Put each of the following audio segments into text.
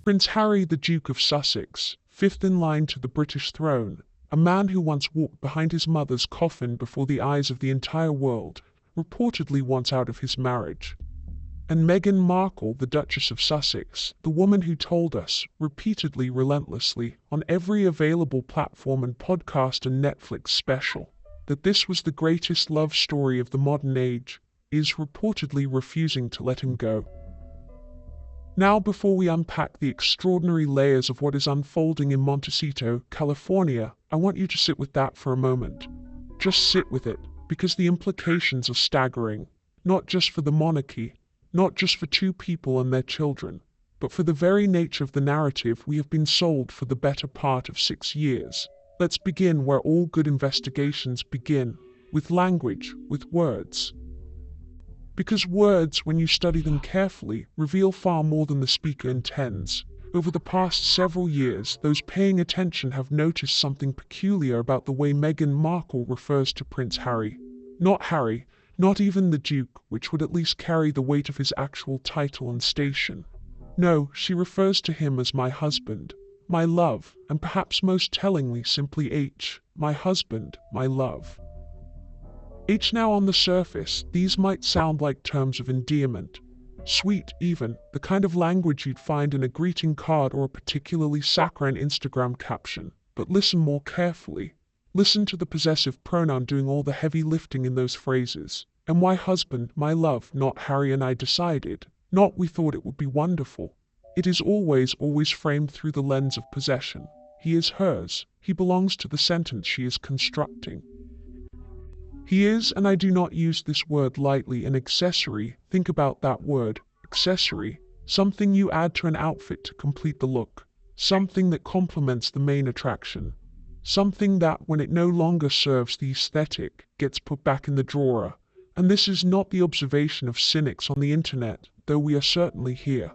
Prince Harry, the Duke of Sussex, fifth in line to the British throne, a man who once walked behind his mother's coffin before the eyes of the entire world, reportedly wants out of his marriage. And Meghan Markle, the Duchess of Sussex, the woman who told us, repeatedly, relentlessly, on every available platform and podcast and Netflix special, that this was the greatest love story of the modern age, is reportedly refusing to let him go. Now, before we unpack the extraordinary layers of what is unfolding in Montecito, California, I want you to sit with that for a moment. Just sit with it, because the implications are staggering, not just for the monarchy, not just for two people and their children, but for the very nature of the narrative we have been sold for the better part of 6 years. Let's begin where all good investigations begin, with language, with words. Because words, when you study them carefully, reveal far more than the speaker intends. Over the past several years, those paying attention have noticed something peculiar about the way Meghan Markle refers to Prince Harry. Not Harry, not even the Duke, which would at least carry the weight of his actual title and station. No, she refers to him as my husband, my love, and perhaps most tellingly simply H, my husband, my love. H. Now on the surface, these might sound like terms of endearment. Sweet, even, the kind of language you'd find in a greeting card or a particularly saccharine Instagram caption. But listen more carefully. Listen to the possessive pronoun doing all the heavy lifting in those phrases. And my husband, my love, not Harry and I decided, not we thought it would be wonderful. It is always framed through the lens of possession. He is hers. He belongs to the sentence she is constructing. He is, and I do not use this word lightly, an accessory. Think about that word, accessory. Something you add to an outfit to complete the look. Something that complements the main attraction. Something that, when it no longer serves the aesthetic, gets put back in the drawer. And this is not the observation of cynics on the internet, though we are certainly here.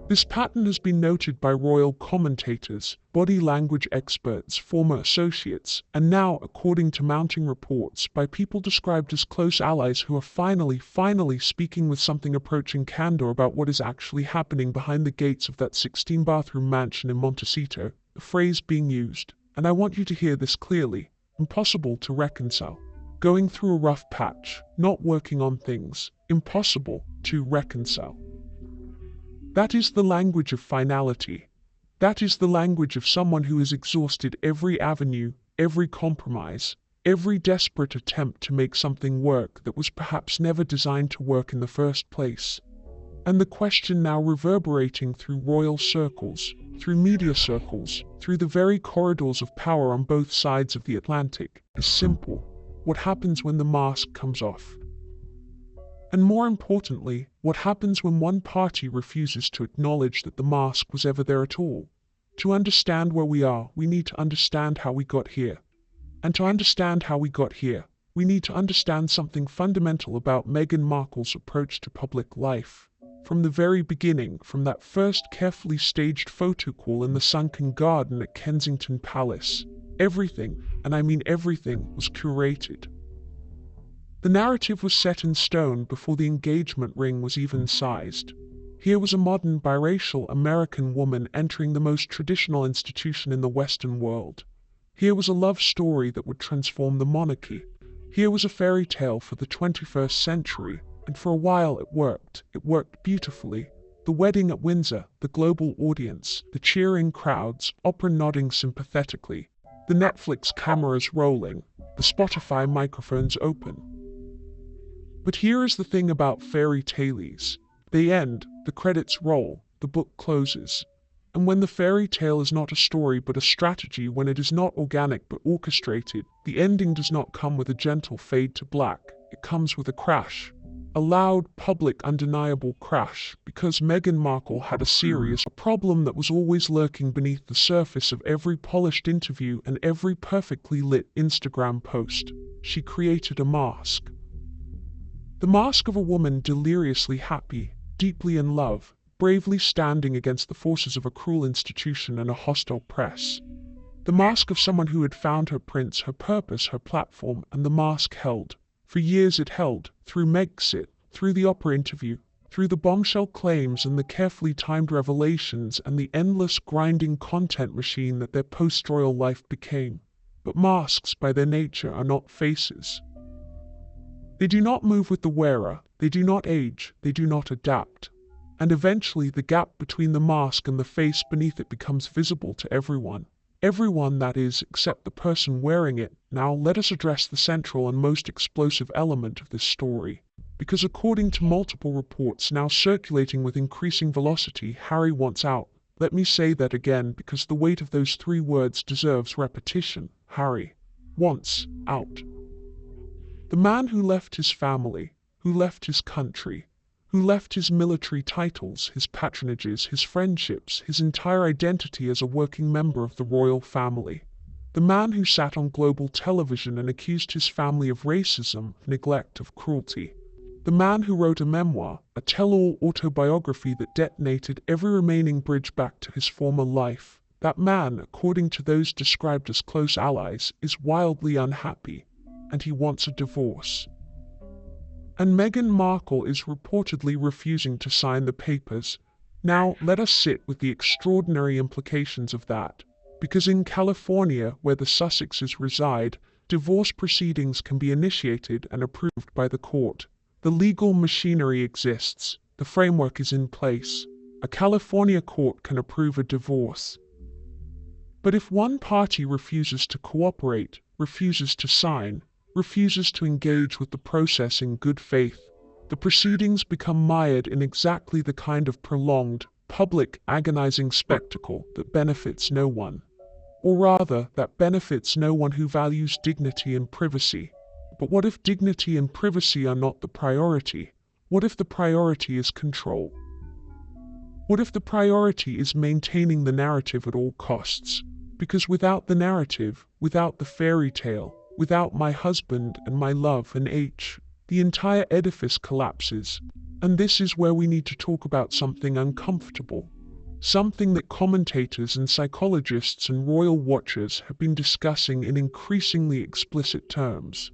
This pattern has been noted by royal commentators, body language experts, former associates, and now, according to mounting reports, by people described as close allies who are finally speaking with something approaching candor about what is actually happening behind the gates of that 16-bathroom mansion in Montecito, a phrase being used, and I want you to hear this clearly, impossible to reconcile. Going through a rough patch, not working on things, impossible to reconcile. That is the language of finality. That is the language of someone who has exhausted every avenue, every compromise, every desperate attempt to make something work that was perhaps never designed to work in the first place. And the question now reverberating through royal circles, through media circles, through the very corridors of power on both sides of the Atlantic, is simple. What happens when the mask comes off? And more importantly, what happens when one party refuses to acknowledge that the mask was ever there at all? To understand where we are, we need to understand how we got here. And to understand how we got here, we need to understand something fundamental about Meghan Markle's approach to public life. From the very beginning, from that first carefully staged photo call in the sunken garden at Kensington Palace, everything, and I mean everything, was curated. The narrative was set in stone before the engagement ring was even sized. Here was a modern biracial American woman entering the most traditional institution in the Western world. Here was a love story that would transform the monarchy. Here was a fairy tale for the 21st century, and for a while it worked. It worked beautifully. The wedding at Windsor, the global audience, the cheering crowds, opera nodding sympathetically, the Netflix cameras rolling, the Spotify microphones open. But here is the thing about fairy tales. They end, the credits roll, the book closes. And when the fairy tale is not a story but a strategy, when it is not organic but orchestrated, the ending does not come with a gentle fade to black. It comes with a crash. A loud, public, undeniable crash, because Meghan Markle had a serious problem that was always lurking beneath the surface of every polished interview and every perfectly lit Instagram post. She created a mask. The mask of a woman deliriously happy, deeply in love, bravely standing against the forces of a cruel institution and a hostile press. The mask of someone who had found her prince, her purpose, her platform, and the mask held. For years it held, through Megxit, through the opera interview, through the bombshell claims and the carefully timed revelations and the endless grinding content machine that their post-royal life became. But masks, by their nature, are not faces. They do not move with the wearer, they do not age, they do not adapt. And eventually the gap between the mask and the face beneath it becomes visible to everyone. Everyone, that is, except the person wearing it. Now let us address the central and most explosive element of this story. Because according to multiple reports now circulating with increasing velocity, Harry wants out. Let me say that again because the weight of those 3 words deserves repetition. Harry wants out. The man who left his family, who left his country, who left his military titles, his patronages, his friendships, his entire identity as a working member of the royal family. The man who sat on global television and accused his family of racism, neglect, of cruelty. The man who wrote a memoir, a tell-all autobiography that detonated every remaining bridge back to his former life. That man, according to those described as close allies, is wildly unhappy, and he wants a divorce. And Meghan Markle is reportedly refusing to sign the papers. Now, let us sit with the extraordinary implications of that. Because in California, where the Sussexes reside, divorce proceedings can be initiated and approved by the court. The legal machinery exists. The framework is in place. A California court can approve a divorce. But if one party refuses to cooperate, refuses to sign, refuses to engage with the process in good faith, the proceedings become mired in exactly the kind of prolonged, public, agonizing spectacle that benefits no one. Or rather, that benefits no one who values dignity and privacy. But what if dignity and privacy are not the priority? What if the priority is control? What if the priority is maintaining the narrative at all costs? Because without the narrative, without the fairy tale, without my husband and my love and the entire edifice collapses. And this is where we need to talk about something uncomfortable. Something that commentators and psychologists and royal watchers have been discussing in increasingly explicit terms.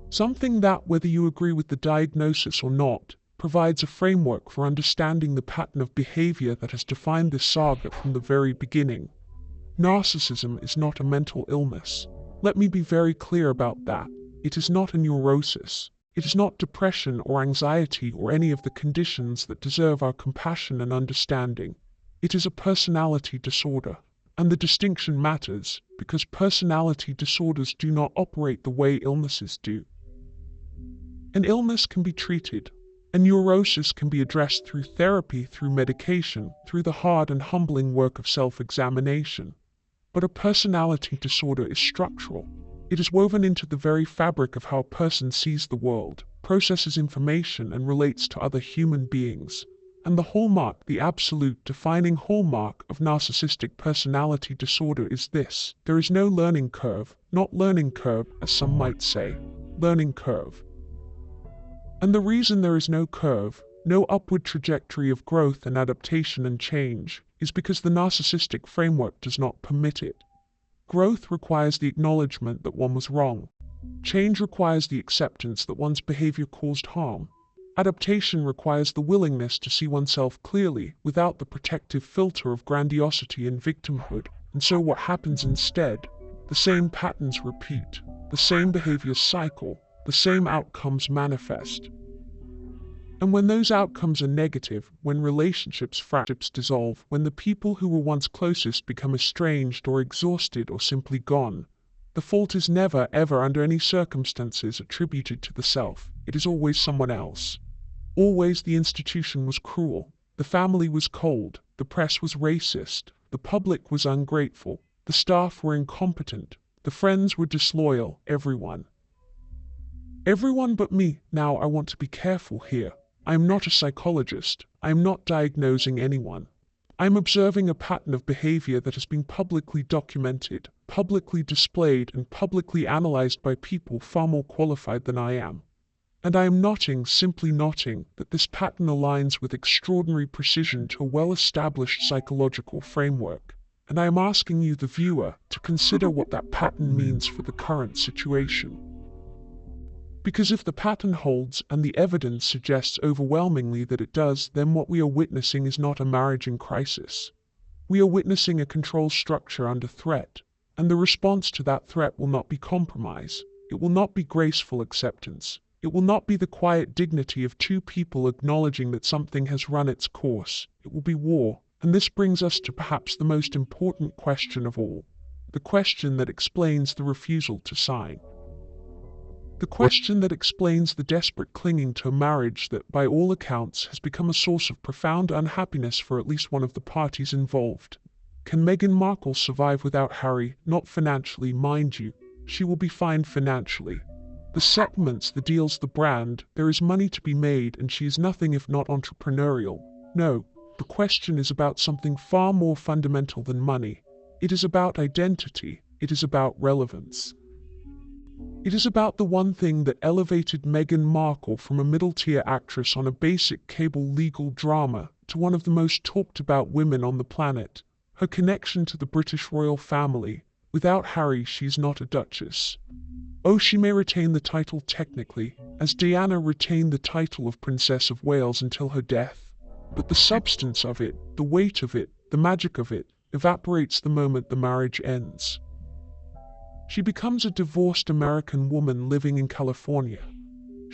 Something that, whether you agree with the diagnosis or not, provides a framework for understanding the pattern of behavior that has defined this saga from the very beginning. Narcissism is not a mental illness. Let me be very clear about that. It is not a neurosis. It is not depression or anxiety or any of the conditions that deserve our compassion and understanding. It is a personality disorder. And the distinction matters, because personality disorders do not operate the way illnesses do. An illness can be treated. A neurosis can be addressed through therapy, through medication, through the hard and humbling work of self-examination. But a personality disorder is structural. It is woven into the very fabric of how a person sees the world, processes information, and relates to other human beings. And the hallmark, the absolute defining hallmark of narcissistic personality disorder is this: there is no learning curve, not learning curve, as some might say, learning curve. And the reason there is no curve, no upward trajectory of growth and adaptation and change, is because the narcissistic framework does not permit it. Growth requires the acknowledgement that one was wrong. Change requires the acceptance that one's behavior caused harm. Adaptation requires the willingness to see oneself clearly, without the protective filter of grandiosity and victimhood. And so what happens instead? The same patterns repeat, the same behaviors cycle, the same outcomes manifest. And when those outcomes are negative, when relationships dissolve, when the people who were once closest become estranged or exhausted or simply gone, the fault is never, ever, under any circumstances, attributed to the self. It is always someone else. Always the institution was cruel, the family was cold, the press was racist, the public was ungrateful, the staff were incompetent, the friends were disloyal, everyone. Everyone but me. Now I want to be careful here. I am not a psychologist. I am not diagnosing anyone. I am observing a pattern of behavior that has been publicly documented, publicly displayed, and publicly analyzed by people far more qualified than I am. And I am noting, simply noting, that this pattern aligns with extraordinary precision to a well-established psychological framework. And I am asking you, the viewer, to consider what that pattern means for the current situation. Because if the pattern holds and the evidence suggests overwhelmingly that it does, then what we are witnessing is not a marriage in crisis. We are witnessing a control structure under threat, and the response to that threat will not be compromise. It will not be graceful acceptance. It will not be the quiet dignity of two people acknowledging that something has run its course. It will be war. And this brings us to perhaps the most important question of all, the question that explains the refusal to sign. The question that explains the desperate clinging to a marriage that, by all accounts, has become a source of profound unhappiness for at least one of the parties involved. Can Meghan Markle survive without Harry? Not financially, mind you. She will be fine financially. The settlements, the deals, the brand, there is money to be made, and she is nothing if not entrepreneurial. No, the question is about something far more fundamental than money. It is about identity. It is about relevance. It is about the one thing that elevated Meghan Markle from a middle-tier actress on a basic cable legal drama to one of the most talked about women on the planet. Her connection to the British royal family. Without Harry, she's not a duchess. Oh, she may retain the title technically, as Diana retained the title of Princess of Wales until her death. But the substance of it, the weight of it, the magic of it, evaporates the moment the marriage ends. She becomes a divorced American woman living in California.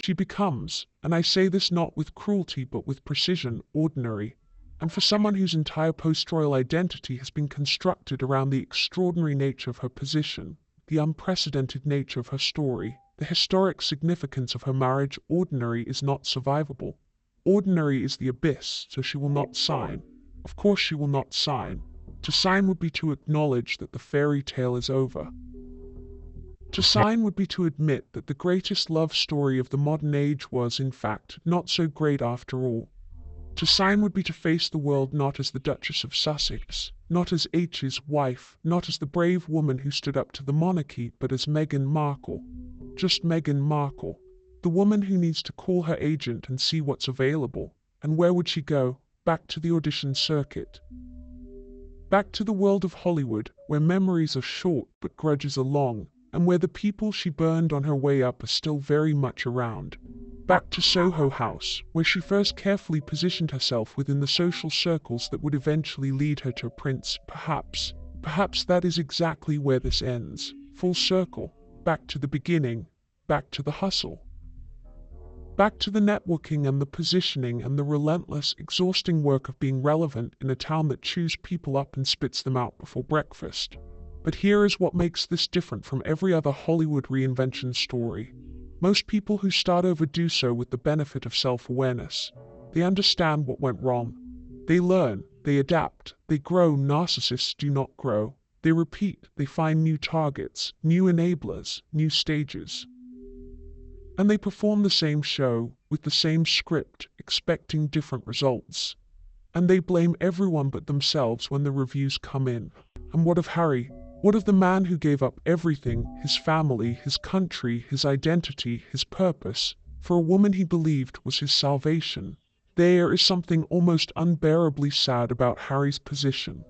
She becomes, and I say this not with cruelty but with precision, ordinary. And for someone whose entire post-royal identity has been constructed around the extraordinary nature of her position, the unprecedented nature of her story, the historic significance of her marriage, ordinary is not survivable. Ordinary is the abyss, so she will not sign. Of course she will not sign. To sign would be to acknowledge that the fairy tale is over. To sign would be to admit that the greatest love story of the modern age was, in fact, not so great after all. To sign would be to face the world not as the Duchess of Sussex, not as H's wife, not as the brave woman who stood up to the monarchy, but as Meghan Markle. Just Meghan Markle. The woman who needs to call her agent and see what's available. And where would she go? Back to the audition circuit. Back to the world of Hollywood, where memories are short but grudges are long, and where the people she burned on her way up are still very much around. Back to Soho House, where she first carefully positioned herself within the social circles that would eventually lead her to a prince, perhaps. Perhaps that is exactly where this ends. Full circle. Back to the beginning. Back to the hustle. Back to the networking and the positioning and the relentless, exhausting work of being relevant in a town that chews people up and spits them out before breakfast. But here is what makes this different from every other Hollywood reinvention story. Most people who start over do so with the benefit of self-awareness. They understand what went wrong. They learn, they adapt, they grow. Narcissists do not grow. They repeat, they find new targets, new enablers, new stages. And they perform the same show, with the same script, expecting different results. And they blame everyone but themselves when the reviews come in. And what of Harry? What of the man who gave up everything, his family, his country, his identity, his purpose, for a woman he believed was his salvation? There is something almost unbearably sad about Harry's position.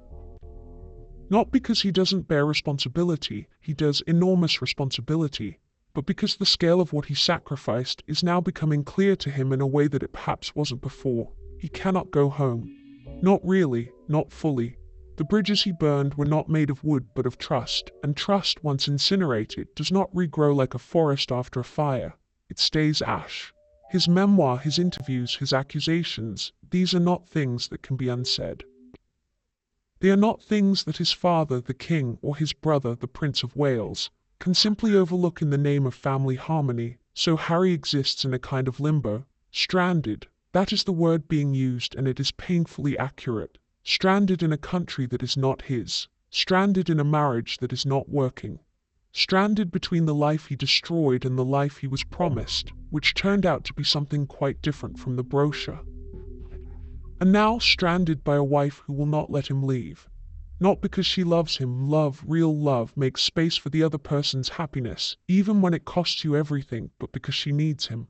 Not because he doesn't bear responsibility, he does enormous responsibility, but because the scale of what he sacrificed is now becoming clear to him in a way that it perhaps wasn't before. He cannot go home. Not really, not fully. The bridges he burned were not made of wood but of trust, and trust once incinerated does not regrow like a forest after a fire. It stays ash. His memoir, his interviews, his accusations, these are not things that can be unsaid. They are not things that his father, the king, or his brother, the Prince of Wales, can simply overlook in the name of family harmony, so Harry exists in a kind of limbo. Stranded, that is the word being used, and it is painfully accurate. Stranded in a country that is not his. Stranded in a marriage that is not working. Stranded between the life he destroyed and the life he was promised, which turned out to be something quite different from the brochure. And now stranded by a wife who will not let him leave. Not because she loves him. Love, real love, makes space for the other person's happiness, even when it costs you everything, but because she needs him.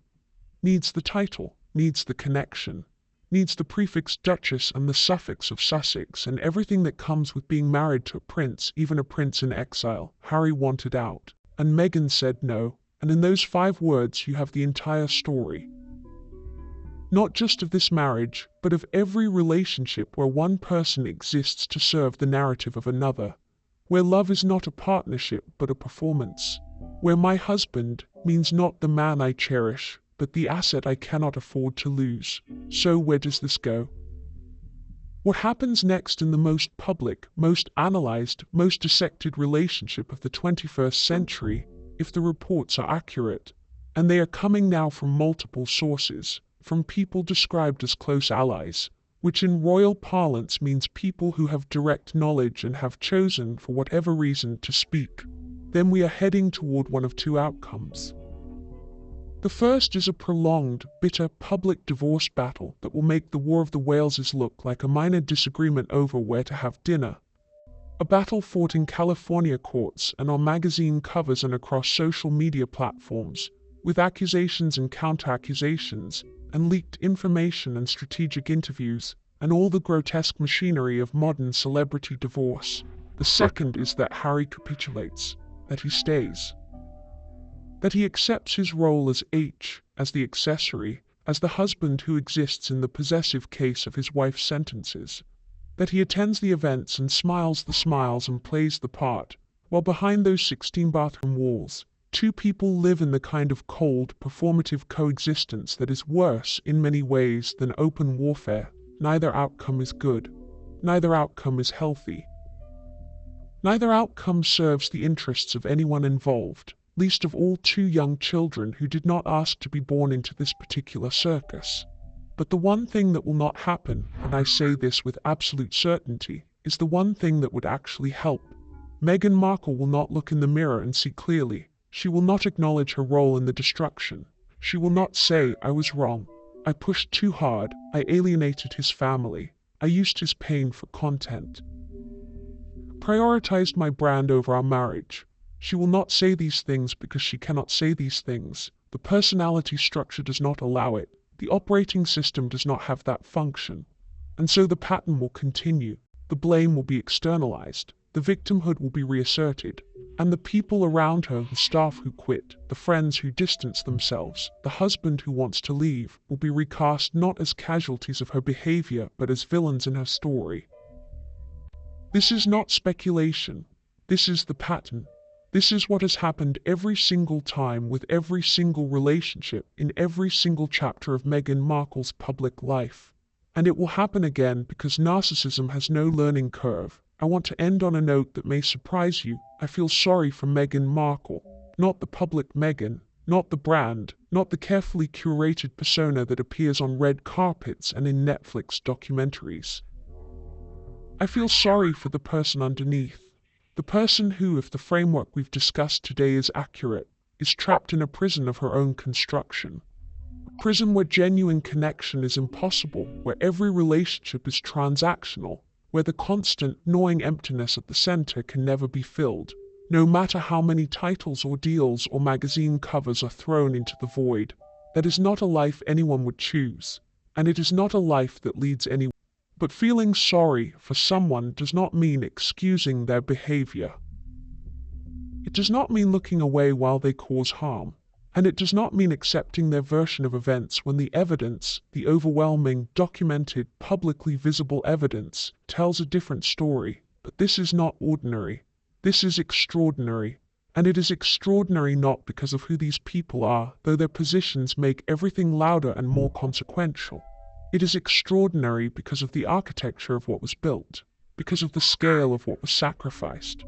Needs the title, needs the connection. Needs the prefix Duchess and the suffix of Sussex and everything that comes with being married to a prince, even a prince in exile. Harry wanted out. And Meghan said no, and in those 5 words you have the entire story. Not just of this marriage, but of every relationship where one person exists to serve the narrative of another, where love is not a partnership but a performance, where my husband means not the man I cherish, but the asset I cannot afford to lose. So where does this go? What happens next in the most public, most analyzed, most dissected relationship of the 21st century, if the reports are accurate, and they are coming now from multiple sources, from people described as close allies, which in royal parlance means people who have direct knowledge and have chosen, for whatever reason, to speak, then we are heading toward one of 2 outcomes. The first is a prolonged, bitter public divorce battle that will make the War of the Waleses look like a minor disagreement over where to have dinner. A battle fought in California courts and on magazine covers and across social media platforms, with accusations and counter-accusations, and leaked information and strategic interviews, and all the grotesque machinery of modern celebrity divorce. The second is that Harry capitulates, that he stays, that he accepts his role as as the accessory, as the husband who exists in the possessive case of his wife's sentences, that he attends the events and smiles the smiles and plays the part, while behind those 16 bathroom walls, 2 people live in the kind of cold, performative coexistence that is worse in many ways than open warfare. Neither outcome is good. Neither outcome is healthy. Neither outcome serves the interests of anyone involved, least of all 2 young children who did not ask to be born into this particular circus. But the one thing that will not happen, and I say this with absolute certainty, is the one thing that would actually help. Meghan Markle will not look in the mirror and see clearly. She will not acknowledge her role in the destruction. She will not say, I was wrong. I pushed too hard. I alienated his family. I used his pain for content. Prioritized my brand over our marriage. She will not say these things because she cannot say these things. The personality structure does not allow it. The operating system does not have that function. And so the pattern will continue. The blame will be externalized. The victimhood will be reasserted. And the people around her, the staff who quit, the friends who distance themselves, the husband who wants to leave, will be recast not as casualties of her behavior but as villains in her story. This is not speculation. This is the pattern. This is what has happened every single time with every single relationship in every single chapter of Meghan Markle's public life. And it will happen again because narcissism has no learning curve. I want to end on a note that may surprise you. I feel sorry for Meghan Markle, not the public Meghan, not the brand, not the carefully curated persona that appears on red carpets and in Netflix documentaries. I feel sorry for the person underneath. The person who, if the framework we've discussed today is accurate, is trapped in a prison of her own construction. A prison where genuine connection is impossible, where every relationship is transactional, where the constant, gnawing emptiness at the center can never be filled, no matter how many titles or deals or magazine covers are thrown into the void. That is not a life anyone would choose, and it is not a life that leads anyone. But feeling sorry for someone does not mean excusing their behavior. It does not mean looking away while they cause harm, and it does not mean accepting their version of events when the evidence, the overwhelming, documented, publicly visible evidence, tells a different story. But this is not ordinary. This is extraordinary. And it is extraordinary not because of who these people are, though their positions make everything louder and more consequential. It is extraordinary because of the architecture of what was built, because of the scale of what was sacrificed,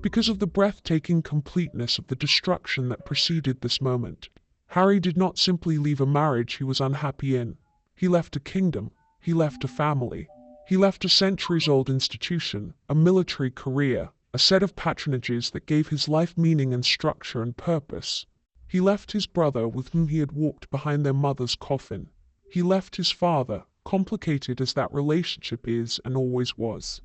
because of the breathtaking completeness of the destruction that preceded this moment. Harry did not simply leave a marriage he was unhappy in. He left a kingdom. He left a family. He left a centuries-old institution, a military career, a set of patronages that gave his life meaning and structure and purpose. He left his brother with whom he had walked behind their mother's coffin. He left his father, complicated as that relationship is and always was.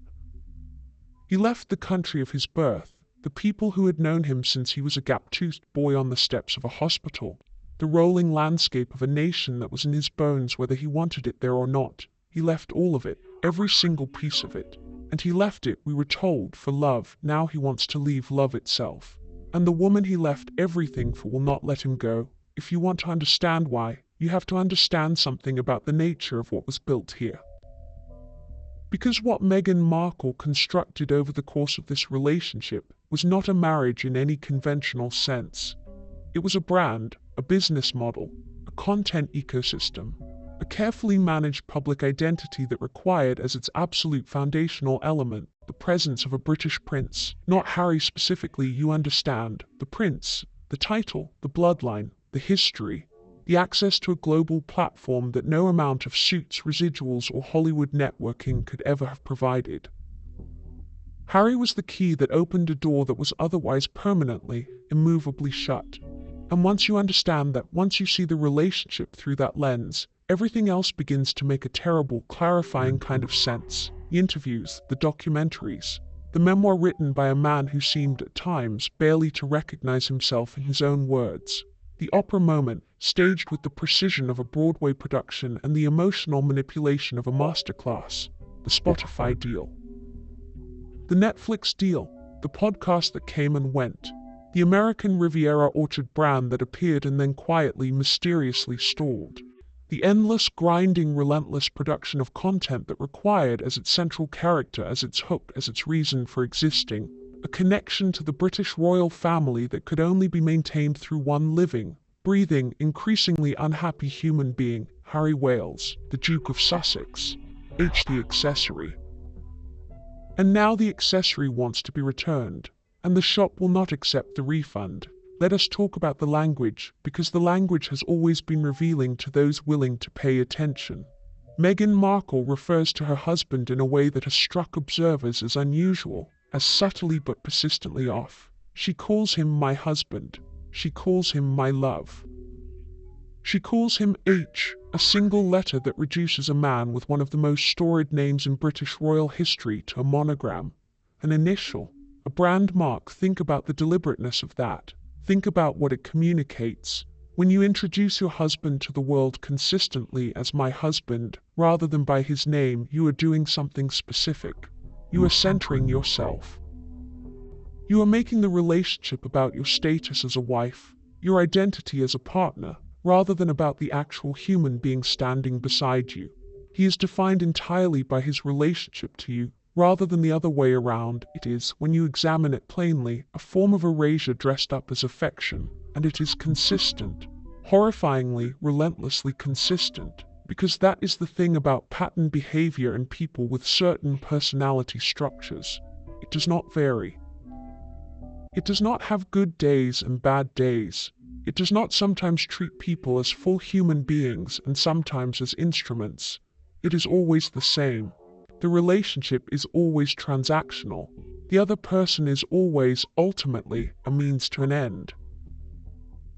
He left the country of his birth, the people who had known him since he was a gap-toothed boy on the steps of a hospital, the rolling landscape of a nation that was in his bones whether he wanted it there or not. He left all of it, every single piece of it. And he left it, we were told, for love. Now he wants to leave love itself. And the woman he left everything for will not let him go. If you want to understand why, you have to understand something about the nature of what was built here. Because what Meghan Markle constructed over the course of this relationship was not a marriage in any conventional sense. It was a brand, a business model, a content ecosystem, a carefully managed public identity that required as its absolute foundational element the presence of a British prince. Not Harry specifically, you understand. The prince, the title, the bloodline, the history, the access to a global platform that no amount of suits, residuals, or Hollywood networking could ever have provided. Harry was the key that opened a door that was otherwise permanently, immovably shut. And once you understand that, once you see the relationship through that lens, everything else begins to make a terrible, clarifying kind of sense. The interviews, the documentaries, the memoir written by a man who seemed at times barely to recognize himself in his own words. The opera moment, staged with the precision of a Broadway production and the emotional manipulation of a masterclass. The Spotify deal. The Netflix deal. The podcast that came and went. The American Riviera Orchard brand that appeared and then quietly, mysteriously stalled. The endless, grinding, relentless production of content that required as its central character, as its hook, as its reason for existing, a connection to the British royal family that could only be maintained through one living, breathing, increasingly unhappy human being, Harry Wales, the Duke of Sussex, the accessory. And now the accessory wants to be returned, and the shop will not accept the refund. Let us talk about the language, because the language has always been revealing to those willing to pay attention. Meghan Markle refers to her husband in a way that has struck observers as unusual, as subtly but persistently off. She calls him my husband. She calls him my love. She calls him H, a single letter that reduces a man with one of the most storied names in British royal history to a monogram, an initial, a brand mark. Think about the deliberateness of that. Think about what it communicates. When you introduce your husband to the world consistently as my husband, rather than by his name, you are doing something specific. You are centering yourself. You are making the relationship about your status as a wife, your identity as a partner, rather than about the actual human being standing beside you. He is defined entirely by his relationship to you, rather than the other way around. It is, when you examine it plainly, a form of erasure dressed up as affection, and it is consistent, horrifyingly, relentlessly consistent, because that is the thing about pattern behavior in people with certain personality structures. It does not vary. It does not have good days and bad days. It does not sometimes treat people as full human beings and sometimes as instruments. It is always the same. The relationship is always transactional. The other person is always, ultimately, a means to an end.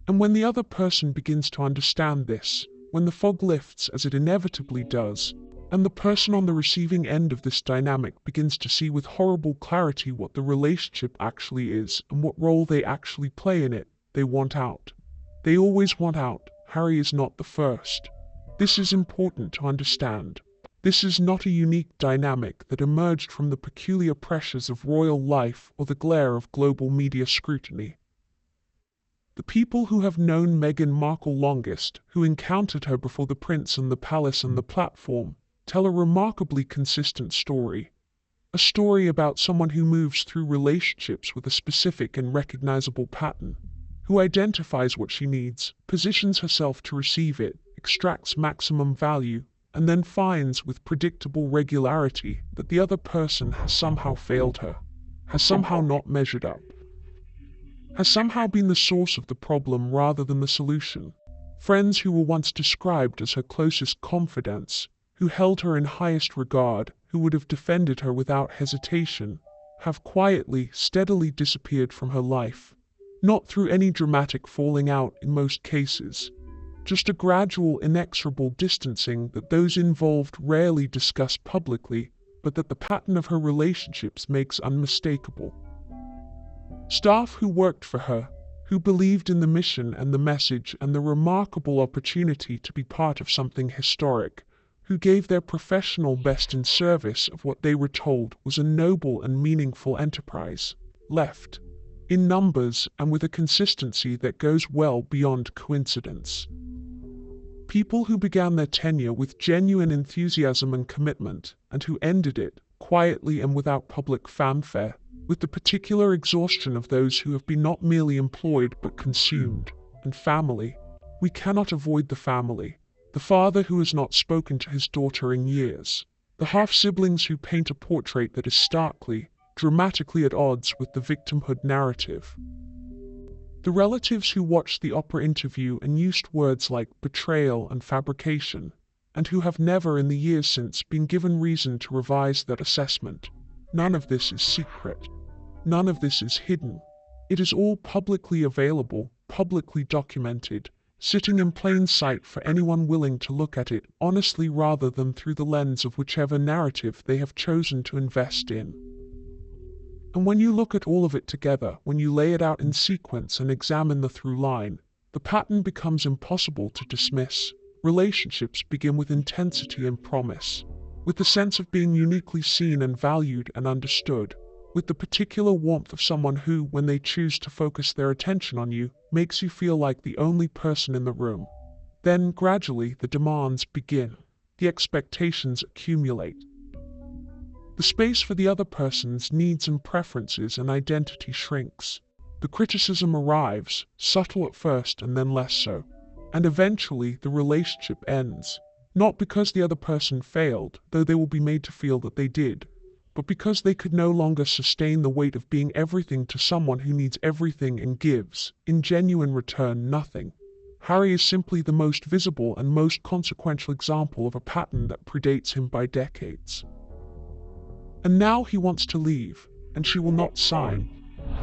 And when the other person begins to understand this, when the fog lifts as it inevitably does, and the person on the receiving end of this dynamic begins to see with horrible clarity what the relationship actually is and what role they actually play in it, they want out. They always want out. Harry is not the first. This is important to understand. This is not a unique dynamic that emerged from the peculiar pressures of royal life or the glare of global media scrutiny. The people who have known Meghan Markle longest, who encountered her before the prince and the palace and the platform, tell a remarkably consistent story. A story about someone who moves through relationships with a specific and recognizable pattern, who identifies what she needs, positions herself to receive it, extracts maximum value, and then finds with predictable regularity that the other person has somehow failed her, has somehow not measured up, has somehow been the source of the problem rather than the solution. Friends who were once described as her closest confidants, who held her in highest regard, who would have defended her without hesitation, have quietly, steadily disappeared from her life. Not through any dramatic falling out in most cases, just a gradual, inexorable distancing that those involved rarely discuss publicly, but that the pattern of her relationships makes unmistakable. Staff who worked for her, who believed in the mission and the message and the remarkable opportunity to be part of something historic, who gave their professional best in service of what they were told was a noble and meaningful enterprise, left. in numbers and with a consistency that goes well beyond coincidence. People who began their tenure with genuine enthusiasm and commitment, and who ended it, quietly and without public fanfare, with the particular exhaustion of those who have been not merely employed but consumed. And family. We cannot avoid the family. The father who has not spoken to his daughter in years. The half-siblings who paint a portrait that is starkly, dramatically at odds with the victimhood narrative. The relatives who watched the Oprah interview and used words like betrayal and fabrication, and who have never in the years since been given reason to revise that assessment. None of this is secret. None of this is hidden. It is all publicly available, publicly documented, sitting in plain sight for anyone willing to look at it honestly rather than through the lens of whichever narrative they have chosen to invest in. And when you look at all of it together, when you lay it out in sequence and examine the through line, the pattern becomes impossible to dismiss. Relationships begin with intensity and promise, with the sense of being uniquely seen and valued and understood, with the particular warmth of someone who, when they choose to focus their attention on you, makes you feel like the only person in the room. Then, gradually, the demands begin. The expectations accumulate. The space for the other person's needs and preferences and identity shrinks. The criticism arrives, subtle at first and then less so. And eventually the relationship ends. Not because the other person failed, though they will be made to feel that they did, but because they could no longer sustain the weight of being everything to someone who needs everything and gives, in genuine return, nothing. Harry is simply the most visible and most consequential example of a pattern that predates him by decades. And now he wants to leave, and she will not sign.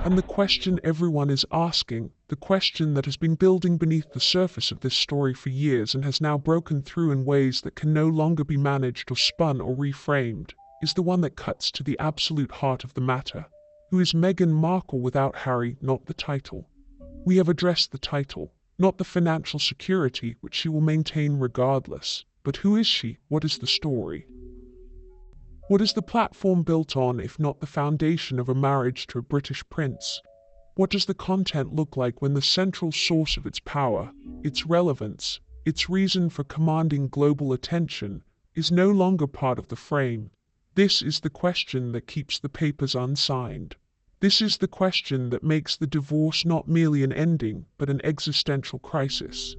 And the question everyone is asking, the question that has been building beneath the surface of this story for years and has now broken through in ways that can no longer be managed or spun or reframed, is the one that cuts to the absolute heart of the matter. Who is Meghan Markle without Harry? Not the title. We have addressed the title, not the financial security which she will maintain regardless. But who is she? What is the story? What is the platform built on if not the foundation of a marriage to a British prince? What does the content look like when the central source of its power, its relevance, its reason for commanding global attention, is no longer part of the frame? This is the question that keeps the papers unsigned. This is the question that makes the divorce not merely an ending, but an existential crisis.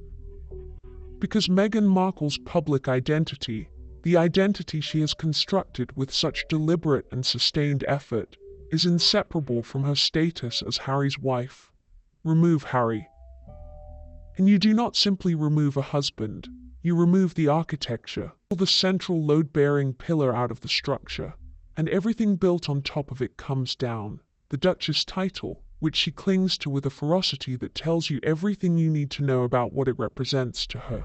Because Meghan Markle's public identity, the identity she has constructed with such deliberate and sustained effort, is inseparable from her status as Harry's wife. Remove Harry. And you do not simply remove a husband, you remove the architecture, the central load-bearing pillar out of the structure, and everything built on top of it comes down. The Duchess title, which she clings to with a ferocity that tells you everything you need to know about what it represents to her.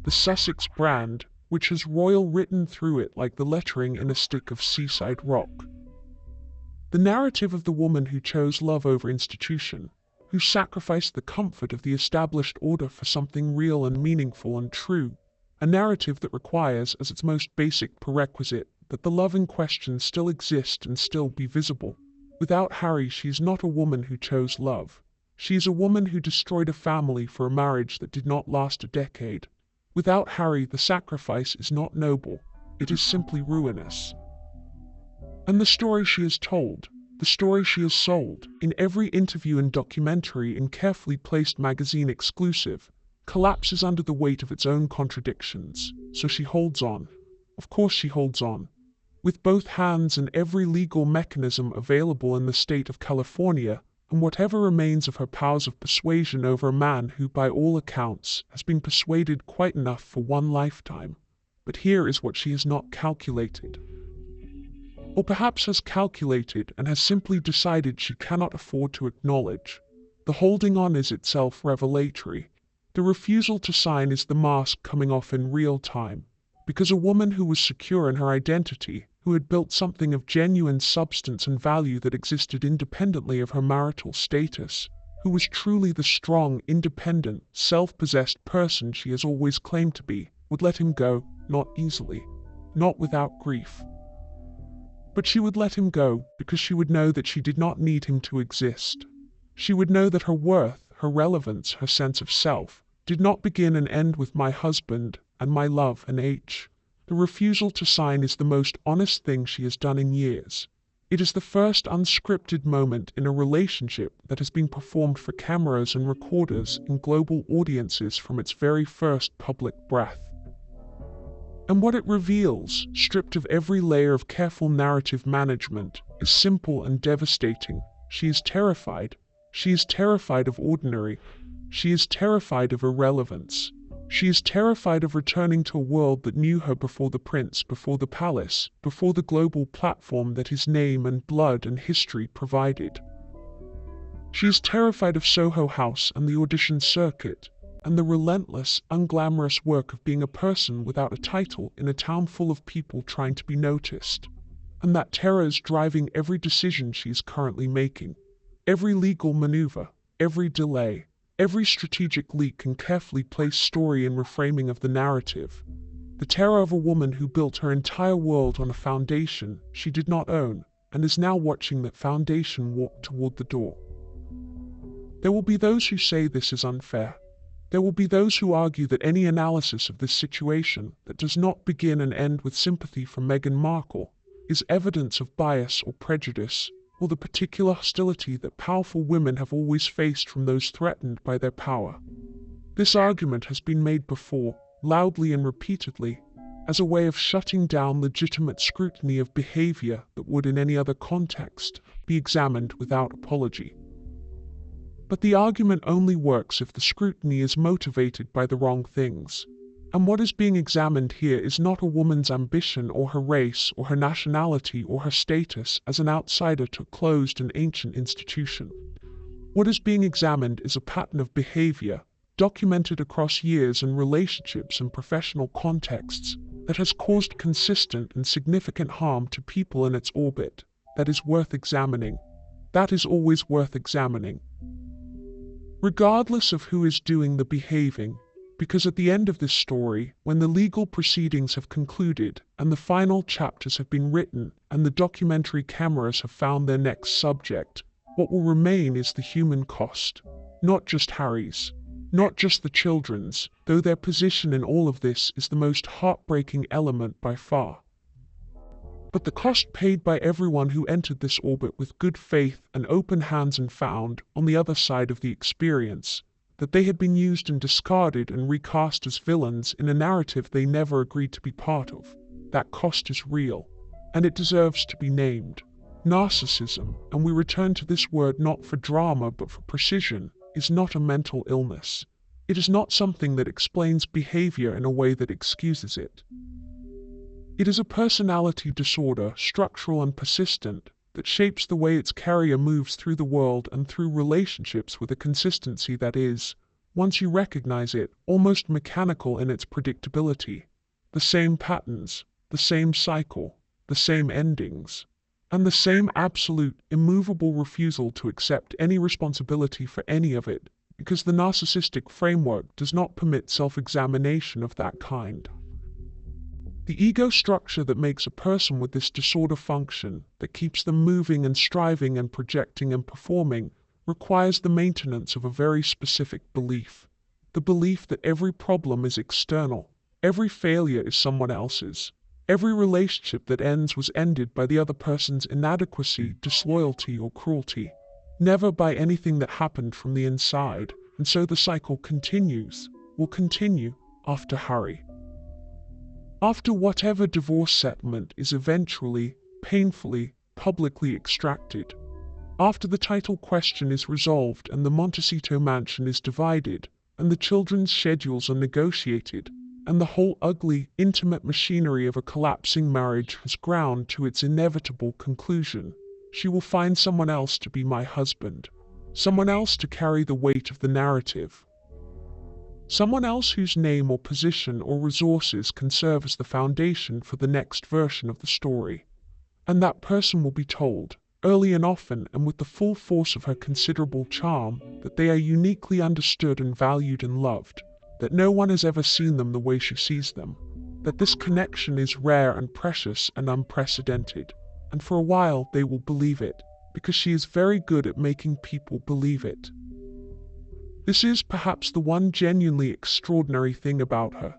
The Sussex brand, which has royal written through it like the lettering in a stick of seaside rock. The narrative of the woman who chose love over institution, who sacrificed the comfort of the established order for something real and meaningful and true, a narrative that requires as its most basic prerequisite that the love in question still exist and still be visible. Without Harry, she is not a woman who chose love. She is a woman who destroyed a family for a marriage that did not last a decade. Without Harry, the sacrifice is not noble, it is simply ruinous. And the story she has told, the story she has sold, in every interview and documentary and carefully placed magazine exclusive, collapses under the weight of its own contradictions. So she holds on. Of course she holds on. With both hands and every legal mechanism available in the state of California, and whatever remains of her powers of persuasion over a man who, by all accounts, has been persuaded quite enough for one lifetime. But here is what she has not calculated. Or perhaps has calculated and has simply decided she cannot afford to acknowledge. The holding on is itself revelatory. The refusal to sign is the mask coming off in real time. Because a woman who was secure in her identity, who had built something of genuine substance and value that existed independently of her marital status, who was truly the strong, independent, self-possessed person she has always claimed to be, would let him go, not easily, not without grief. But she would let him go because she would know that she did not need him to exist. She would know that her worth, her relevance, her sense of self did not begin and end with my husband and my love and H. The refusal to sign is the most honest thing she has done in years. It is the first unscripted moment in a relationship that has been performed for cameras and recorders in global audiences from its very first public breath. And what it reveals, stripped of every layer of careful narrative management, is simple and devastating. She is terrified. She is terrified of ordinary. She is terrified of irrelevance. She is terrified of returning to a world that knew her before the prince, before the palace, before the global platform that his name and blood and history provided. She is terrified of Soho House and the audition circuit, and the relentless, unglamorous work of being a person without a title in a town full of people trying to be noticed. And that terror is driving every decision she is currently making. Every legal maneuver, every delay, every strategic leak and carefully placed story and reframing of the narrative. The terror of a woman who built her entire world on a foundation she did not own, and is now watching that foundation walk toward the door. There will be those who say this is unfair. There will be those who argue that any analysis of this situation that does not begin and end with sympathy for Meghan Markle is evidence of bias or prejudice, or the particular hostility that powerful women have always faced from those threatened by their power. This argument has been made before, loudly and repeatedly, as a way of shutting down legitimate scrutiny of behavior that would in any other context be examined without apology. But the argument only works if the scrutiny is motivated by the wrong things. And what is being examined here is not a woman's ambition or her race or her nationality or her status as an outsider to a closed and ancient institution. What is being examined is a pattern of behavior, documented across years and relationships and professional contexts, that has caused consistent and significant harm to people in its orbit, that is worth examining. That is always worth examining. Regardless of who is doing the behaving, because at the end of this story, when the legal proceedings have concluded and the final chapters have been written and the documentary cameras have found their next subject, what will remain is the human cost. Not just Harry's, not just the children's, though their position in all of this is the most heartbreaking element by far. But the cost paid by everyone who entered this orbit with good faith and open hands and found, on the other side of the experience, that they had been used and discarded and recast as villains in a narrative they never agreed to be part of. That cost is real, and it deserves to be named. Narcissism, and we return to this word not for drama but for precision, is not a mental illness. It is not something that explains behavior in a way that excuses it. It is a personality disorder, structural and persistent, that shapes the way its carrier moves through the world and through relationships with a consistency that is, once you recognize it, almost mechanical in its predictability. The same patterns, the same cycle, the same endings, and the same absolute, immovable refusal to accept any responsibility for any of it, because the narcissistic framework does not permit self-examination of that kind. The ego structure that makes a person with this disorder function, that keeps them moving and striving and projecting and performing, requires the maintenance of a very specific belief. The belief that every problem is external, every failure is someone else's, every relationship that ends was ended by the other person's inadequacy, disloyalty, or cruelty, never by anything that happened from the inside, and so the cycle continues, will continue, after Harry. After whatever divorce settlement is eventually, painfully, publicly extracted. After the title question is resolved and the Montecito mansion is divided, and the children's schedules are negotiated, and the whole ugly, intimate machinery of a collapsing marriage has ground to its inevitable conclusion, she will find someone else to be my husband, someone else to carry the weight of the narrative. Someone else whose name or position or resources can serve as the foundation for the next version of the story. And that person will be told, early and often and with the full force of her considerable charm, that they are uniquely understood and valued and loved, that no one has ever seen them the way she sees them, that this connection is rare and precious and unprecedented, and for a while they will believe it. because she is very good at making people believe it. This is perhaps the one genuinely extraordinary thing about her.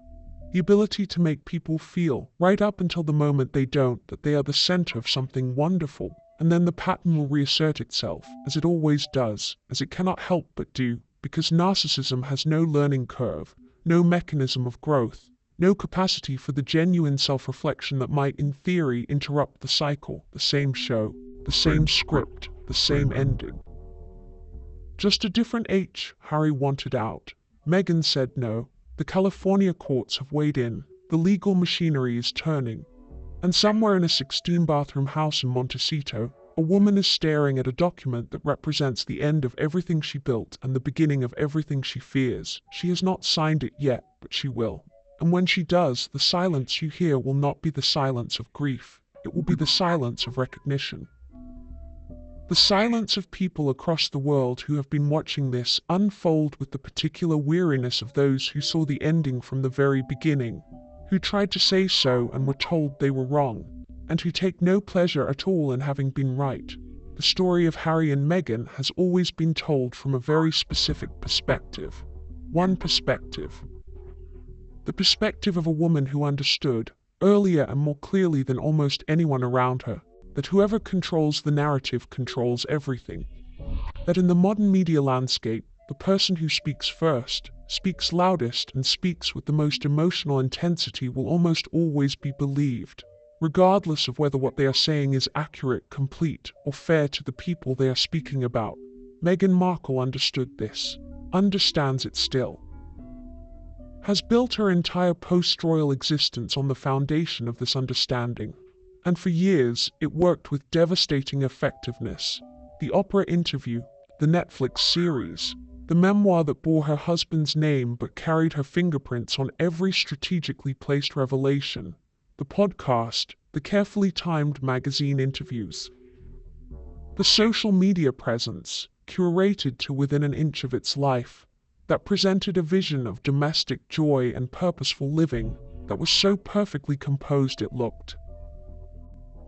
The ability to make people feel, right up until the moment they don't, that they are the center of something wonderful, and then the pattern will reassert itself, as it always does, as it cannot help but do, because narcissism has no learning curve, no mechanism of growth, no capacity for the genuine self-reflection that might, in theory, interrupt the cycle, the same show, the same script, the same ending. Just a different H, Harry wanted out. Meghan said no. The California courts have weighed in. The legal machinery is turning. And somewhere in a 16-bathroom house in Montecito, a woman is staring at a document that represents the end of everything she built and the beginning of everything she fears. She has not signed it yet, but she will. And when she does, the silence you hear will not be the silence of grief. It will be the silence of recognition. The silence of people across the world who have been watching this unfold with the particular weariness of those who saw the ending from the very beginning, who tried to say so and were told they were wrong, and who take no pleasure at all in having been right. The story of Harry and Meghan has always been told from a very specific perspective. One perspective. The perspective of a woman who understood, earlier and more clearly than almost anyone around her, that whoever controls the narrative controls everything. That in the modern media landscape, the person who speaks first, speaks loudest, and speaks with the most emotional intensity will almost always be believed, regardless of whether what they are saying is accurate, complete, or fair to the people they are speaking about. Meghan Markle understood this, understands it still, has built her entire post-royal existence on the foundation of this understanding. And for years, it worked with devastating effectiveness. The Oprah interview, the Netflix series, the memoir that bore her husband's name but carried her fingerprints on every strategically placed revelation, the podcast, the carefully timed magazine interviews, the social media presence, curated to within an inch of its life, that presented a vision of domestic joy and purposeful living that was so perfectly composed it looked.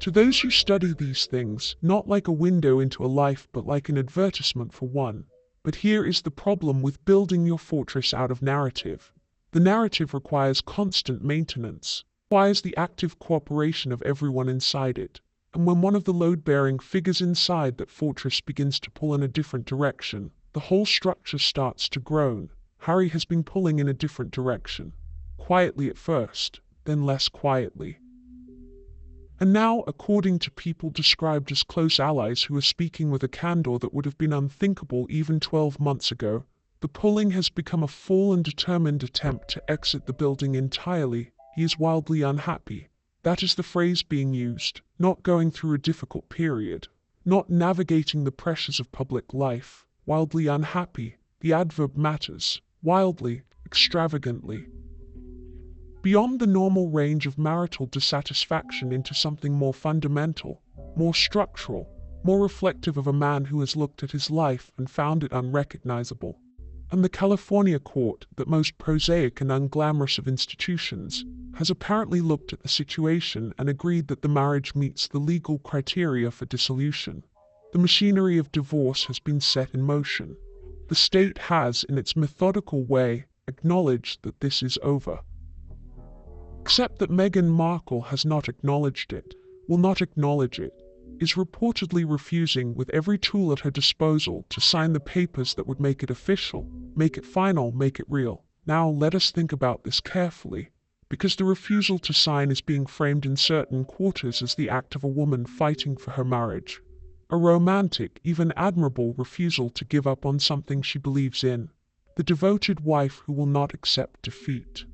To those who study these things, not like a window into a life but like an advertisement for one. But here is the problem with building your fortress out of narrative. The narrative requires constant maintenance, requires the active cooperation of everyone inside it. And when one of the load-bearing figures inside that fortress begins to pull in a different direction, the whole structure starts to groan. Harry has been pulling in a different direction. Quietly at first, then less quietly. And now, according to people described as close allies who are speaking with a candor that would have been unthinkable even 12 months ago, the pulling has become a full and determined attempt to exit the building entirely. He is wildly unhappy. That is the phrase being used, not going through a difficult period, not navigating the pressures of public life. Wildly unhappy, the adverb matters, wildly, extravagantly. Beyond the normal range of marital dissatisfaction into something more fundamental, more structural, more reflective of a man who has looked at his life and found it unrecognizable. And the California court, that most prosaic and unglamorous of institutions, has apparently looked at the situation and agreed that the marriage meets the legal criteria for dissolution. The machinery of divorce has been set in motion. The state has, in its methodical way, acknowledged that this is over. Except that Meghan Markle has not acknowledged it, will not acknowledge it, is reportedly refusing with every tool at her disposal to sign the papers that would make it official, make it final, make it real. Now let us think about this carefully, because the refusal to sign is being framed in certain quarters as the act of a woman fighting for her marriage. A romantic, even admirable refusal to give up on something she believes in. The devoted wife who will not accept defeat.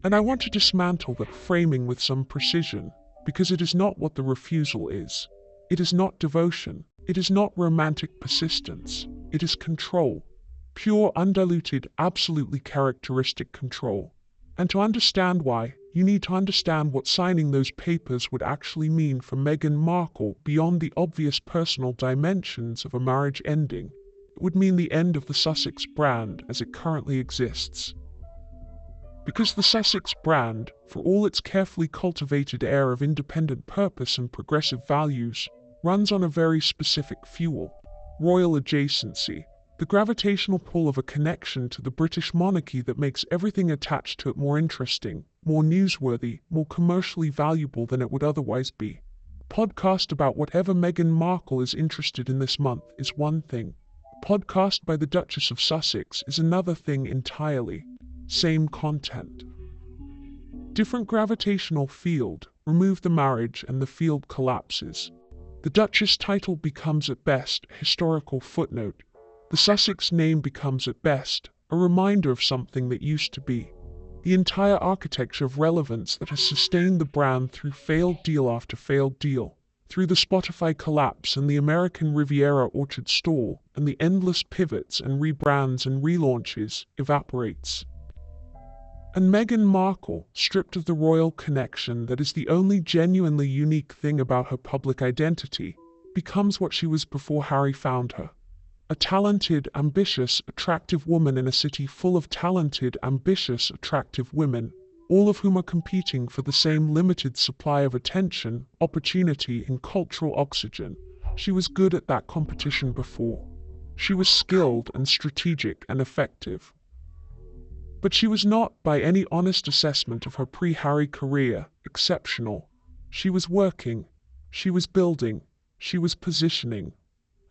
And I want to dismantle that framing with some precision, because it is not what the refusal is. It is not devotion. It is not romantic persistence. It is control. Pure, undiluted, absolutely characteristic control. And to understand why, you need to understand what signing those papers would actually mean for Meghan Markle beyond the obvious personal dimensions of a marriage ending. It would mean the end of the Sussex brand as it currently exists. Because the Sussex brand, for all its carefully cultivated air of independent purpose and progressive values, runs on a very specific fuel: royal adjacency, the gravitational pull of a connection to the British monarchy that makes everything attached to it more interesting, more newsworthy, more commercially valuable than it would otherwise be. Podcast about whatever Meghan Markle is interested in this month is one thing. Podcast by the Duchess of Sussex is another thing entirely. Same content. Different gravitational field. Remove the marriage and the field collapses. The Duchess title becomes at best a historical footnote. The Sussex name becomes at best a reminder of something that used to be. The entire architecture of relevance that has sustained the brand through failed deal after failed deal, through the Spotify collapse and the American Riviera orchard stall, and the endless pivots and rebrands and relaunches, evaporates. And Meghan Markle, stripped of the royal connection that is the only genuinely unique thing about her public identity, becomes what she was before Harry found her. A talented, ambitious, attractive woman in a city full of talented, ambitious, attractive women, all of whom are competing for the same limited supply of attention, opportunity, and cultural oxygen. She was good at that competition before. She was skilled and strategic and effective. But she was not, by any honest assessment of her pre-Harry career, exceptional. She was working, she was building, she was positioning.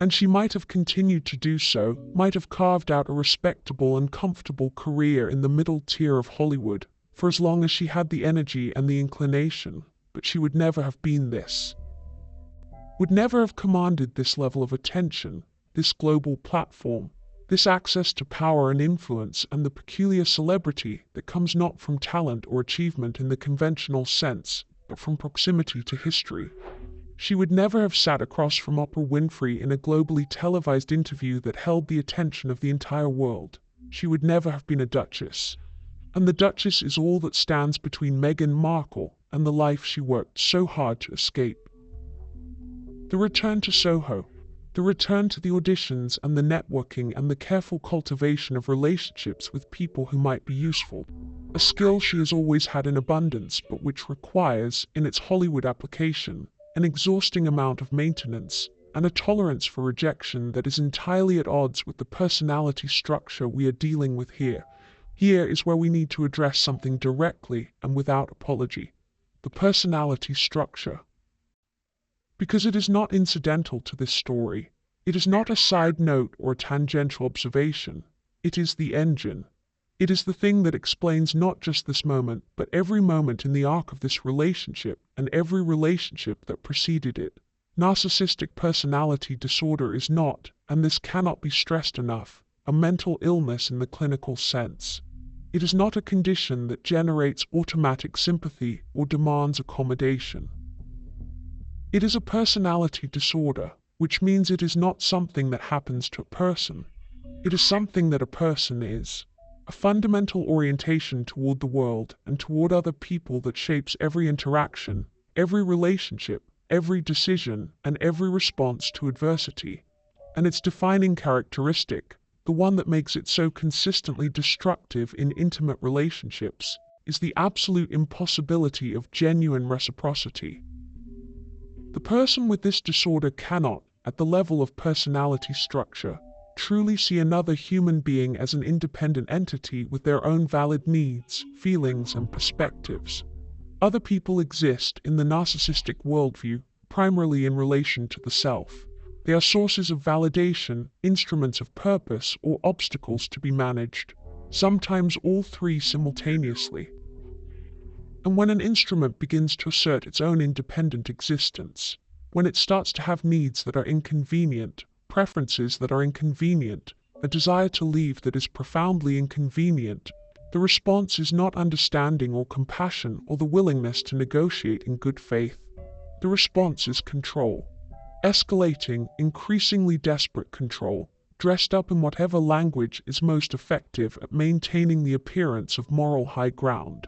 And she might have continued to do so, might have carved out a respectable and comfortable career in the middle tier of Hollywood, for as long as she had the energy and the inclination, but she would never have been this. Would never have commanded this level of attention, this global platform, this access to power and influence and the peculiar celebrity that comes not from talent or achievement in the conventional sense, but from proximity to history. She would never have sat across from Oprah Winfrey in a globally televised interview that held the attention of the entire world. She would never have been a duchess. And the Duchess is all that stands between Meghan Markle and the life she worked so hard to escape. The return to Soho, the return to the auditions and the networking and the careful cultivation of relationships with people who might be useful, a skill she has always had in abundance but which requires, in its Hollywood application, an exhausting amount of maintenance, and a tolerance for rejection that is entirely at odds with the personality structure we are dealing with here. Here is where we need to address something directly and without apology: the personality structure. Because it is not incidental to this story, it is not a side note or a tangential observation, it is the engine. It is the thing that explains not just this moment, but every moment in the arc of this relationship and every relationship that preceded it. Narcissistic personality disorder is not, and this cannot be stressed enough, a mental illness in the clinical sense. It is not a condition that generates automatic sympathy or demands accommodation. It is a personality disorder, which means it is not something that happens to a person. It is something that a person is. A fundamental orientation toward the world and toward other people that shapes every interaction, every relationship, every decision, and every response to adversity. And its defining characteristic, the one that makes it so consistently destructive in intimate relationships, is the absolute impossibility of genuine reciprocity. The person with this disorder cannot, at the level of personality structure, truly see another human being as an independent entity with their own valid needs, feelings, and perspectives. Other people exist in the narcissistic worldview primarily in relation to the self. They are sources of validation, instruments of purpose, or obstacles to be managed, sometimes all three simultaneously. And when an instrument begins to assert its own independent existence, when it starts to have needs that are inconvenient, preferences that are inconvenient, a desire to leave that is profoundly inconvenient, the response is not understanding or compassion or the willingness to negotiate in good faith. The response is control. Escalating, increasingly desperate control, dressed up in whatever language is most effective at maintaining the appearance of moral high ground.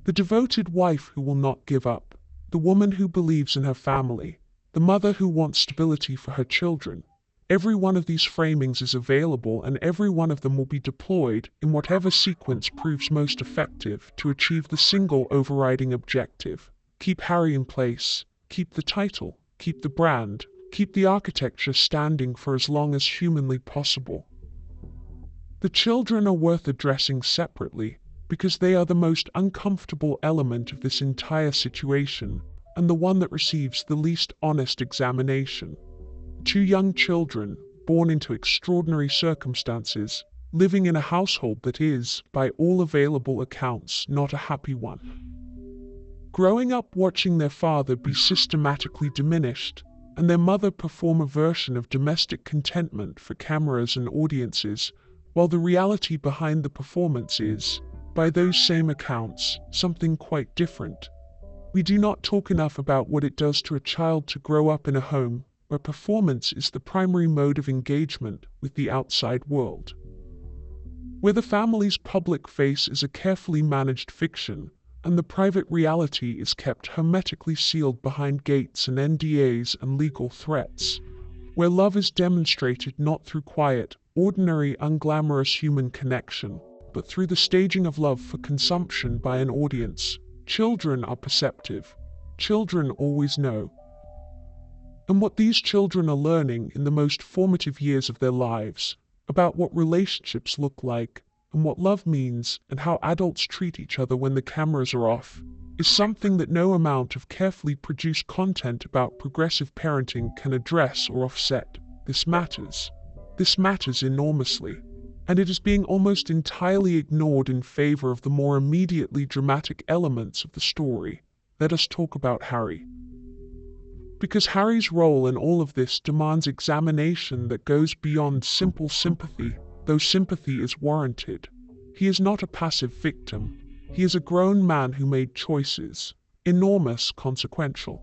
The devoted wife who will not give up, the woman who believes in her family, the mother who wants stability for her children. Every one of these framings is available and every one of them will be deployed in whatever sequence proves most effective to achieve the single overriding objective: keep Harry in place, keep the title, keep the brand, keep the architecture standing for as long as humanly possible. The children are worth addressing separately because they are the most uncomfortable element of this entire situation and the one that receives the least honest examination. Two young children, born into extraordinary circumstances, living in a household that is, by all available accounts, not a happy one. Growing up watching their father be systematically diminished, and their mother perform a version of domestic contentment for cameras and audiences, while the reality behind the performance is, by those same accounts, something quite different. We do not talk enough about what it does to a child to grow up in a home where performance is the primary mode of engagement with the outside world. Where the family's public face is a carefully managed fiction, and the private reality is kept hermetically sealed behind gates and NDAs and legal threats. Where love is demonstrated not through quiet, ordinary, unglamorous human connection, but through the staging of love for consumption by an audience. Children are perceptive. Children always know. And what these children are learning in the most formative years of their lives, about what relationships look like, and what love means, and how adults treat each other when the cameras are off, is something that no amount of carefully produced content about progressive parenting can address or offset. This matters. This matters enormously. And it is being almost entirely ignored in favor of the more immediately dramatic elements of the story. Let us talk about Harry. Because Harry's role in all of this demands examination that goes beyond simple sympathy, though sympathy is warranted. He is not a passive victim. He is a grown man who made choices, enormous, consequential,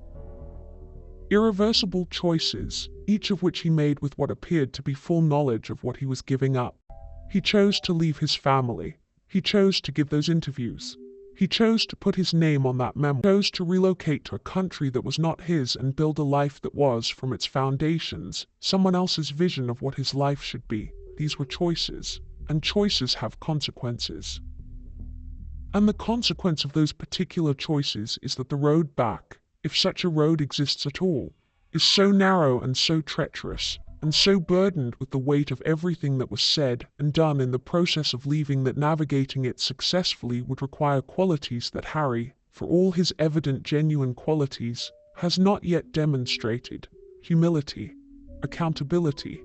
irreversible choices, each of which he made with what appeared to be full knowledge of what he was giving up. He chose to leave his family. He chose to give those interviews. He chose to put his name on that memoir. He chose to relocate to a country that was not his and build a life that was, from its foundations, someone else's vision of what his life should be. These were choices, and choices have consequences. And the consequence of those particular choices is that the road back, if such a road exists at all, is so narrow and so treacherous, and so burdened with the weight of everything that was said and done in the process of leaving that navigating it successfully would require qualities that Harry, for all his evident genuine qualities, has not yet demonstrated: humility, accountability,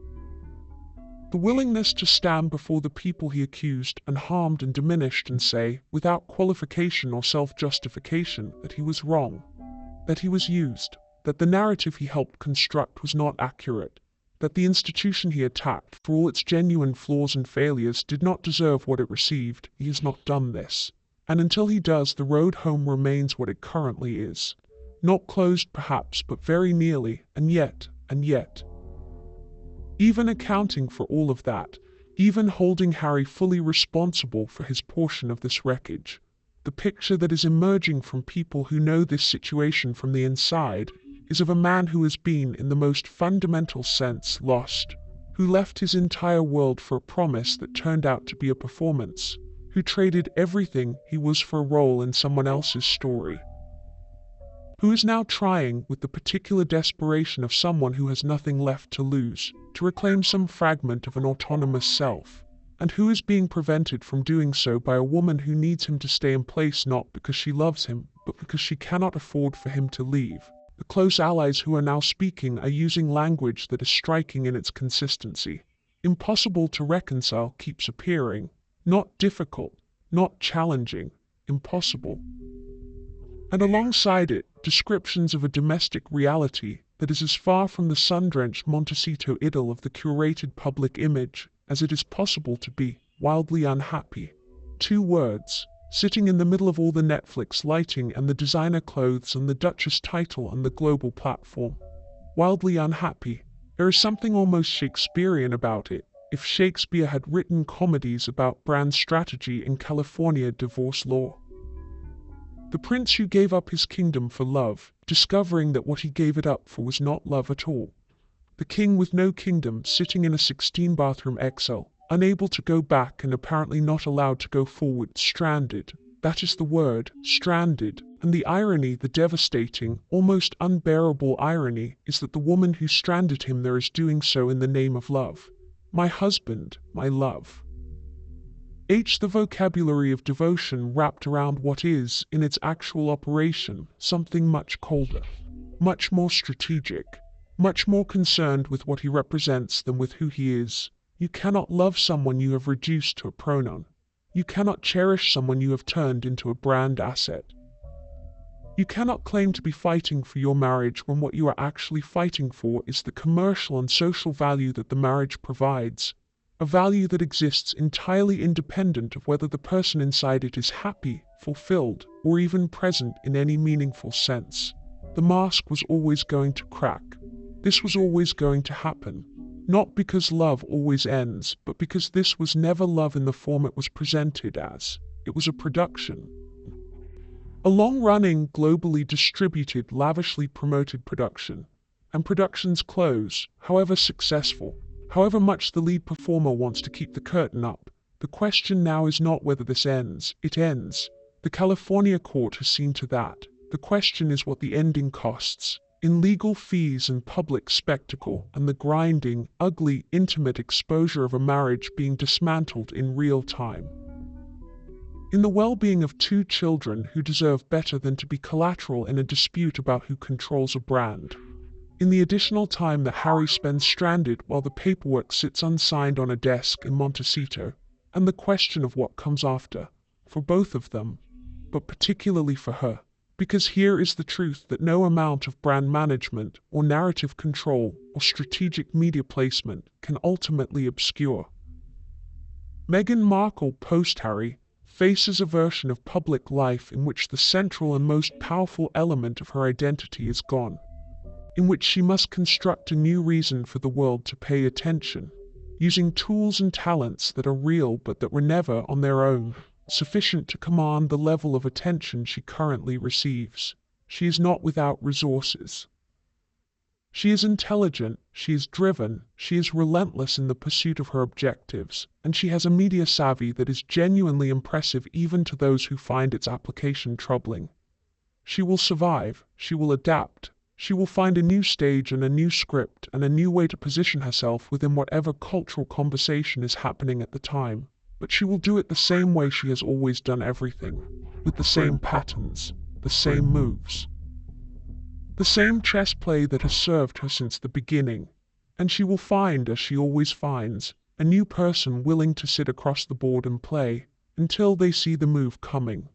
the willingness to stand before the people he accused and harmed and diminished and say, without qualification or self-justification, that he was wrong, that he was used, that the narrative he helped construct was not accurate, that the institution he attacked, for all its genuine flaws and failures, did not deserve what it received. He has not done this. And until he does, the road home remains what it currently is. Not closed perhaps, but very nearly, and yet. Even accounting for all of that, even holding Harry fully responsible for his portion of this wreckage, the picture that is emerging from people who know this situation from the inside is of a man who has been, in the most fundamental sense, lost, who left his entire world for a promise that turned out to be a performance, who traded everything he was for a role in someone else's story, who is now trying, with the particular desperation of someone who has nothing left to lose, to reclaim some fragment of an autonomous self, and who is being prevented from doing so by a woman who needs him to stay in place not because she loves him, but because she cannot afford for him to leave. The close allies who are now speaking are using language that is striking in its consistency. Impossible to reconcile keeps appearing. Not difficult, not challenging, impossible. And alongside it, descriptions of a domestic reality that is as far from the sun-drenched Montecito idyll of the curated public image as it is possible to be, wildly unhappy. 2 words. Sitting in the middle of all the Netflix lighting and the designer clothes and the Duchess title and the global platform. Wildly unhappy. There is something almost Shakespearean about it. If Shakespeare had written comedies about brand strategy in California divorce law. The prince who gave up his kingdom for love, discovering that what he gave it up for was not love at all. The king with no kingdom sitting in a 16-bathroom XL. Unable to go back and apparently not allowed to go forward, stranded. That is the word, stranded, And the irony, the devastating, almost unbearable irony, is that the woman who stranded him there is doing so in the name of love. My husband, my love. The vocabulary of devotion wrapped around what is, in its actual operation, something much colder, much more strategic, much more concerned with what he represents than with who he is. You cannot love someone you have reduced to a pronoun. You cannot cherish someone you have turned into a brand asset. You cannot claim to be fighting for your marriage when what you are actually fighting for is the commercial and social value that the marriage provides, a value that exists entirely independent of whether the person inside it is happy, fulfilled, or even present in any meaningful sense. The mask was always going to crack. This was always going to happen. Not because love always ends, but because this was never love in the form it was presented as. It was a production. A long-running, globally distributed, lavishly promoted production. And productions close, however successful, however much the lead performer wants to keep the curtain up. The question now is not whether this ends. It ends. The California court has seen to that. The question is what the ending costs. In legal fees and public spectacle, and the grinding, ugly, intimate exposure of a marriage being dismantled in real time. In the well-being of two children who deserve better than to be collateral in a dispute about who controls a brand. In the additional time that Harry spends stranded while the paperwork sits unsigned on a desk in Montecito, and the question of what comes after, for both of them, but particularly for her. Because here is the truth that no amount of brand management, or narrative control, or strategic media placement can ultimately obscure. Meghan Markle, post-Harry, faces a version of public life in which the central and most powerful element of her identity is gone, in which she must construct a new reason for the world to pay attention, using tools and talents that are real but that were never, on their own, sufficient to command the level of attention she currently receives. She is not without resources. She is intelligent, she is driven, she is relentless in the pursuit of her objectives, and she has a media savvy that is genuinely impressive even to those who find its application troubling. She will survive, she will adapt, she will find a new stage and a new script and a new way to position herself within whatever cultural conversation is happening at the time. But she will do it the same way she has always done everything, with the same patterns, the same moves. The same chess play that has served her since the beginning, and she will find, as she always finds, a new person willing to sit across the board and play, until they see the move coming.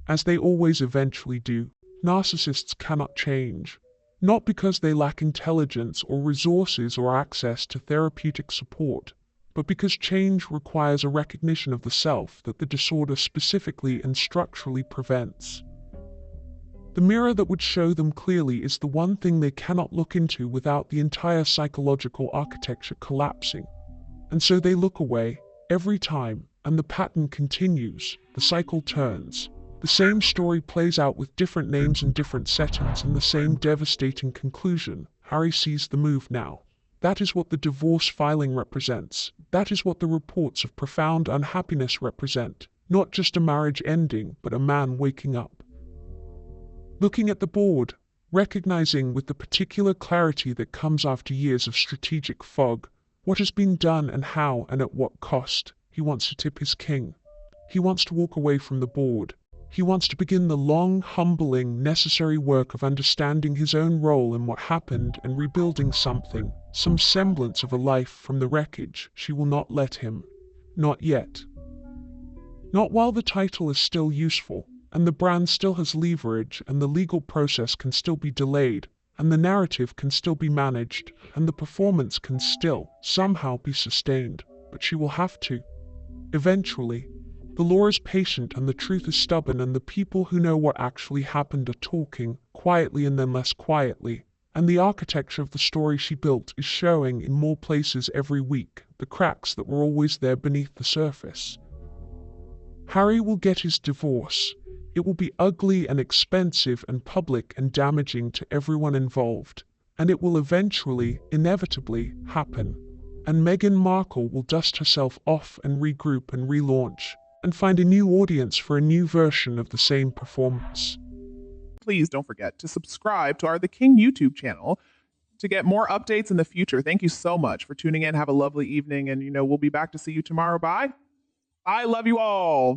As they always eventually do, narcissists cannot change, not because they lack intelligence or resources or access to therapeutic support, but because change requires a recognition of the self that the disorder specifically and structurally prevents. The mirror that would show them clearly is the one thing they cannot look into without the entire psychological architecture collapsing. And so they look away, every time, and the pattern continues, the cycle turns. The same story plays out with different names and different settings, and the same devastating conclusion. Harry sees the move now. That is what the divorce filing represents. That is what the reports of profound unhappiness represent. Not just a marriage ending, but a man waking up. Looking at the board, recognizing with the particular clarity that comes after years of strategic fog, what has been done and how and at what cost. He wants to tip his king. He wants to walk away from the board. He wants to begin the long, humbling, necessary work of understanding his own role in what happened and rebuilding something, some semblance of a life from the wreckage. She will not let him. Not yet. Not while the title is still useful, and the brand still has leverage, and the legal process can still be delayed, and the narrative can still be managed, and the performance can still, somehow, be sustained. But she will have to. Eventually. The law is patient and the truth is stubborn, and the people who know what actually happened are talking, quietly and then less quietly, and the architecture of the story she built is showing in more places every week, the cracks that were always there beneath the surface. Harry will get his divorce. It will be ugly and expensive and public and damaging to everyone involved, and it will eventually, inevitably, happen. And Meghan Markle will dust herself off and regroup and relaunch, and find a new audience for a new version of the same performance. please don't forget to subscribe to our The King YouTube channel to get more updates in the future. Thank you so much for tuning in. Have a lovely evening, and we'll be back to see you tomorrow. Bye. I love you all.